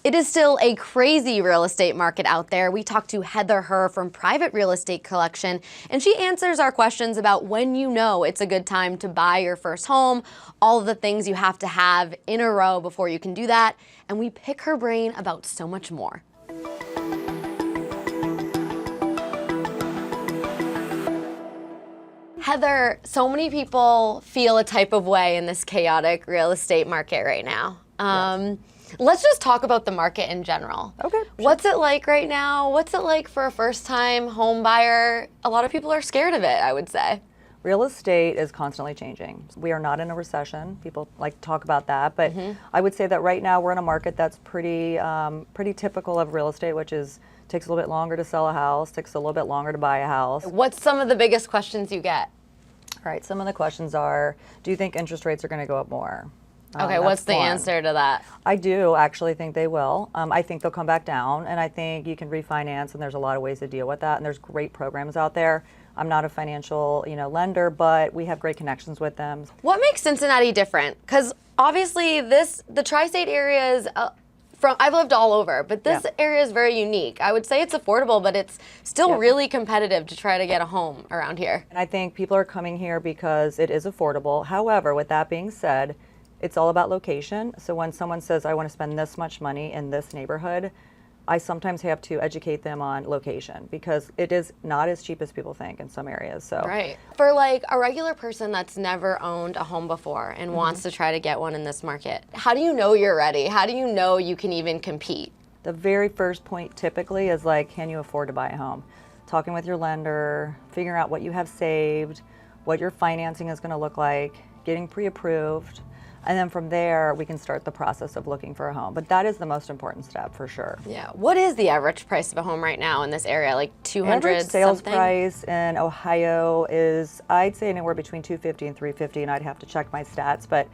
It is still a crazy real estate market out there. We talked to Heather Herr from Private Real Estate Collection, and she answers our questions about when you know it's a good time to buy your first home, all of the things you have to have in a row before you can do that, and we pick her brain about so much more. Heather, so many people feel a type of way in this chaotic real estate market right now. Yes. Let's just talk about the market in general. Okay. Sure. What's it like right now? What's it like for a first-time home buyer? A lot of people are scared of it, I would say. Real estate is constantly changing. We are not in a recession. People like to talk about that, but I would say that right now we're in a market that's pretty typical of real estate, which is takes a little bit longer to sell a house, takes a little bit longer to buy a house. What's some of the biggest questions you get? All right, some of the questions are, do you think interest rates are going to go up more? Okay, what's the answer to that? I do actually think they will. I think they'll come back down, and I think you can refinance, and there's a lot of ways to deal with that, and there's great programs out there. I'm not a financial, lender, but we have great connections with them. What makes Cincinnati different? Because obviously the tri-state area is, I've lived all over, but this area is very unique. I would say it's affordable, but it's still really competitive to try to get a home around here. And I think people are coming here because it is affordable. However, with that being said, it's all about location. So when someone says, I want to spend this much money in this neighborhood, I sometimes have to educate them on location because it is not as cheap as people think in some areas. So right. For like a regular person that's never owned a home before and wants to try to get one in this market, how do you know you're ready? How do you know you can even compete? The very first point typically is like, can you afford to buy a home? Talking with your lender, figuring out what you have saved, what your financing is going to look like, getting pre-approved. And then from there, we can start the process of looking for a home. But that is the most important step for sure. Yeah. What is the average price of a home right now in this area? Like 200 average sales something? price in Ohio is, I'd say anywhere between 250 and 350, and I'd have to check my stats. But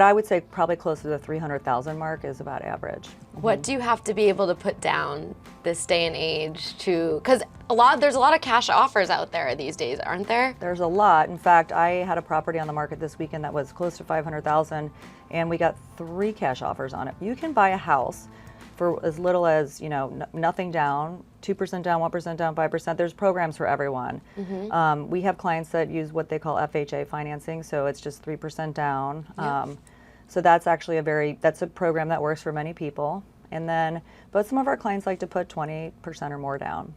I would say probably closer to the 300,000 mark is about average. What do you have to be able to put down this day and age to, because there's a lot of cash offers out there these days, aren't there? There's a lot. In fact, I had a property on the market this weekend that was close to 500,000, and we got 3 cash offers on it. You can buy a house for as little as, nothing down, 2% down, 1% down, 5%. There's programs for everyone. We have clients that use what they call FHA financing, so it's just 3% down. So that's actually that's a program that works for many people. And then, but some of our clients like to put 20% or more down.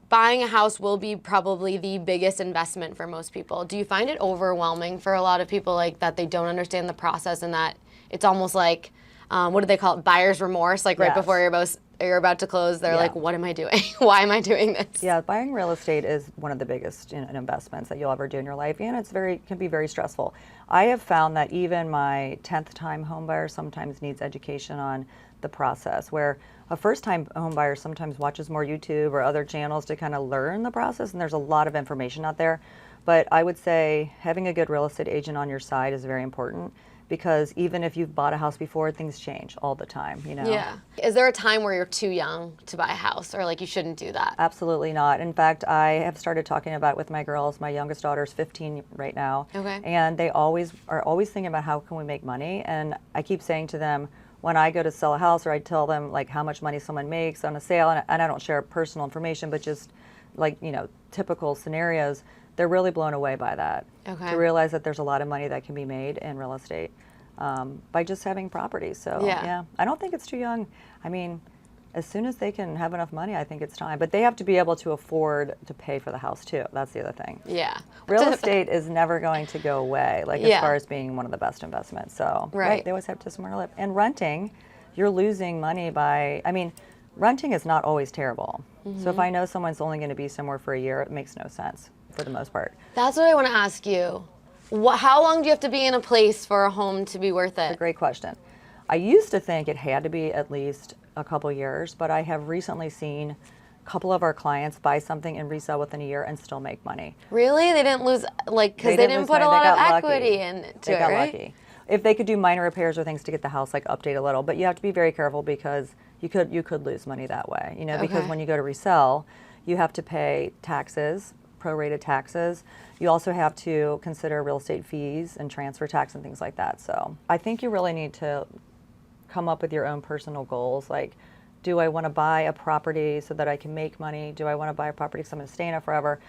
Buying a house will be probably the biggest investment for most people. Do you find it overwhelming for a lot of people, like that they don't understand the process and that it's almost like, what do they call it, buyer's remorse? Like right before you're about to close, they're like, what am I doing? Why am I doing this? Yeah, buying real estate is one of the biggest investments that you'll ever do in your life, and can be very stressful. I have found that even my 10th time home buyer sometimes needs education on the process, where a first-time home buyer sometimes watches more YouTube or other channels to kind of learn the process, and there's a lot of information out there. But I would say having a good real estate agent on your side is very important, because even if you've bought a house before, things change all the time, Yeah. Is there a time where you're too young to buy a house, or like you shouldn't do that? Absolutely not. In fact, I have started talking about it with my girls. My youngest daughter is 15 right now. Okay. And they are always thinking about how can we make money. And I keep saying to them, when I go to sell a house, or I tell them like how much money someone makes on a sale, and I don't share personal information, but just like, typical scenarios, they're really blown away by that. Okay. To realize that there's a lot of money that can be made in real estate by just having property. So yeah, I don't think it's too young. I mean, as soon as they can have enough money, I think it's time. But they have to be able to afford to pay for the house too. That's the other thing. Yeah. Real estate is never going to go away, as far as being one of the best investments. So they always have to somewhere to live. And renting, you're losing money renting is not always terrible. So if I know someone's only going to be somewhere for a year, it makes no sense for the most part. That's what I want to ask you. How long do you have to be in a place for a home to be worth it? That's a great question. I used to think it had to be at least a couple years, but I have recently seen a couple of our clients buy something and resell within a year and still make money. Really? They didn't lose, because they didn't put a lot of equity into it, right? They got lucky. If they could do minor repairs or things to get the house update a little, but you have to be very careful because you could lose money that way. Because when you go to resell, you have to pay taxes, prorated taxes. You also have to consider real estate fees and transfer tax and things like that. So I think you really need to come up with your own personal goals. Like, do I want to buy a property so that I can make money? Do I want to buy a property because I'm going to stay in it forever?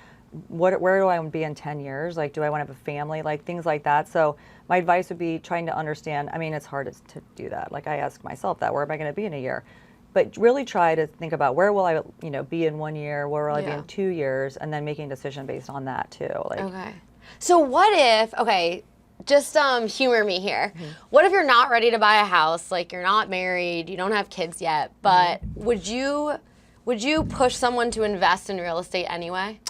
Where do I want to be in 10 years? Like, do I want to have a family? Like, things like that. So my advice would be trying to understand. I mean, it's hard to do that. Like, I ask myself that, where am I going to be in a year? But really try to think about, where will I, be in 1 year? Where will I be in 2 years? And then making a decision based on that too. Like, okay. So what if, just humor me here. What if you're not ready to buy a house? Like, you're not married, you don't have kids yet, but would you push someone to invest in real estate anyway?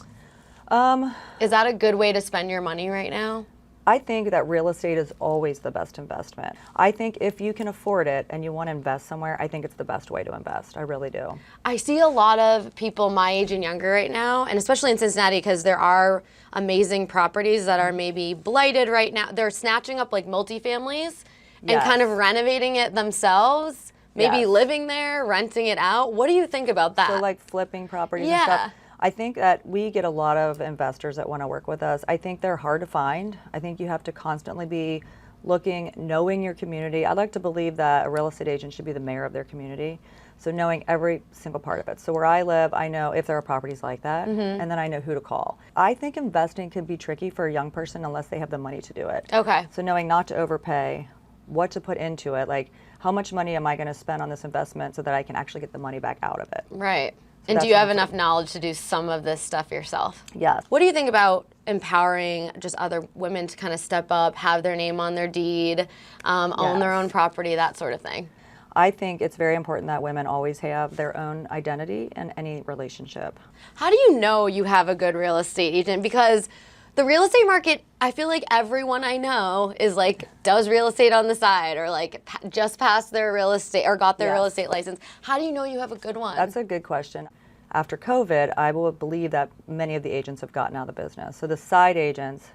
Is that a good way to spend your money right now? I think that real estate is always the best investment. I think if you can afford it and you want to invest somewhere, I think it's the best way to invest. I really do. I see a lot of people my age and younger right now, and especially in Cincinnati, because there are amazing properties that are maybe blighted right now. They're snatching up like multifamilies and kind of renovating it themselves, maybe living there, renting it out. What do you think about that? So like flipping properties and stuff. I think that we get a lot of investors that want to work with us. I think they're hard to find. I think you have to constantly be looking, knowing your community. I like to believe that a real estate agent should be the mayor of their community. So knowing every single part of it. So where I live, I know if there are properties like that, and then I know who to call. I think investing can be tricky for a young person unless they have the money to do it. Okay. So knowing not to overpay, what to put into it, like how much money am I going to spend on this investment so that I can actually get the money back out of it. Right. And do you have enough knowledge to do some of this stuff yourself? Yes. What do you think about empowering just other women to kind of step up, have their name on their deed, own their own property, that sort of thing? I think it's very important that women always have their own identity in any relationship. How do you know you have a good real estate agent? Because the real estate market, I feel like everyone I know is like, does real estate on the side, or like just passed their real estate or got their real estate license. How do you know you have a good one? That's a good question. After COVID, I will believe that many of the agents have gotten out of the business. So the side agents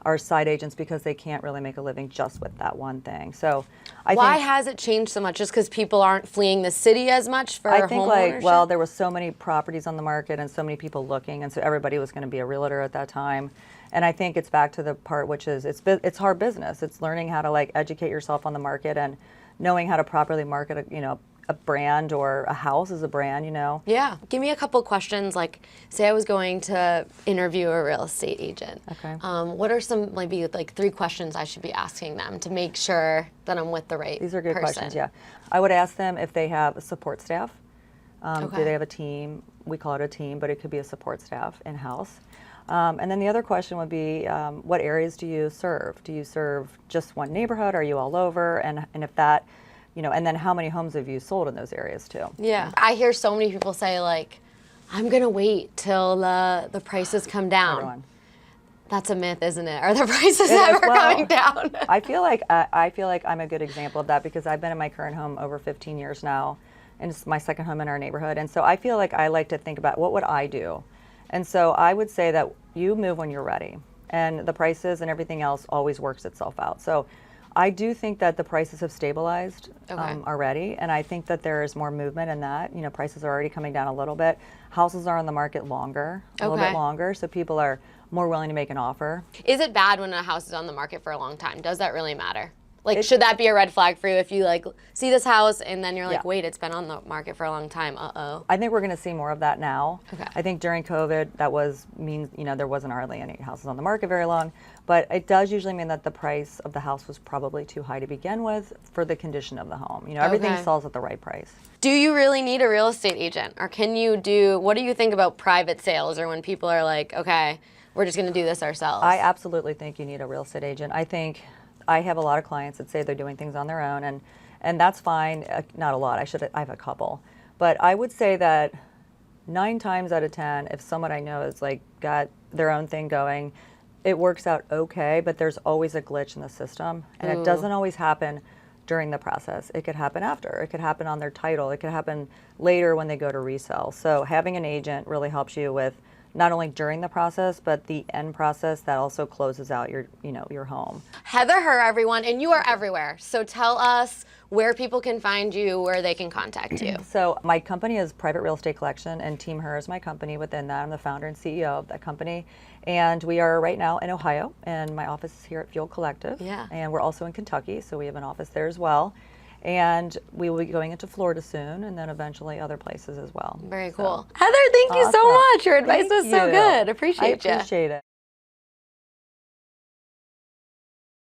are side agents because they can't really make a living just with that one thing. So why has it changed so much? Just because people aren't fleeing the city as much for home ownership? well, there were so many properties on the market and so many people looking, and so everybody was going to be a realtor at that time. And I think it's back to the part which is it's hard business. It's learning how to like educate yourself on the market and knowing how to properly market a brand, or a house as a brand, Yeah. Give me a couple questions. Like, say I was going to interview a real estate agent. Okay. What are some maybe like 3 questions I should be asking them to make sure that I'm with the right person? These are good questions, yeah. I would ask them if they have a support staff. Do they have a team? We call it a team, but it could be a support staff in-house. And then the other question would be, what areas do you serve? Do you serve just one neighborhood? Are you all over? And if that, and then how many homes have you sold in those areas too? Yeah. I hear so many people say like, I'm going to wait till the prices come down. Everyone. That's a myth, isn't it? Are the prices ever coming down? I feel like I'm a good example of that because I've been in my current home over 15 years now, and it's my second home in our neighborhood. And so I feel like I like to think about what would I do? And so I would say that you move when you're ready, and the prices and everything else always works itself out. So I do think that the prices have stabilized already, and I think that there is more movement in that. Prices are already coming down a little bit. Houses are on the market longer, a little bit longer, so people are more willing to make an offer. Is it bad when a house is on the market for a long time? Does that really matter? Like, should that be a red flag for you if you like see this house and then you're like, wait, it's been on the market for a long time, I think we're going to see more of that now. Okay. I think during COVID, that means there wasn't hardly any houses on the market very long, but it does usually mean that the price of the house was probably too high to begin with for the condition of the home. Everything sells at the right price. Do you really need a real estate agent, or what do you think about private sales, or when people are like, okay, we're just going to do this ourselves? I absolutely think you need a real estate agent. I think I have a lot of clients that say they're doing things on their own, and that's fine. Not a lot. I have a couple, but I would say that 9 times out of 10, if someone I know is like got their own thing going, it works out okay. But there's always a glitch in the system, and it doesn't always happen during the process. It could happen after. It could happen on their title. It could happen later when they go to resell. So having an agent really helps you with not only during the process, but the end process that also closes out your home. Heather Herr, everyone, and you are everywhere. So tell us where people can find you, where they can contact you. So my company is Private Real Estate Collection, and Team Herr is my company within that. I'm the founder and CEO of that company. And we are right now in Ohio, and my office is here at Fuel Collective. Yeah. And we're also in Kentucky, so we have an office there as well. And we will be going into Florida soon, and then eventually other places as well. Very cool. Heather, thank you so Awesome. much. Your advice Thank was so you. good. Appreciate you. I appreciate it.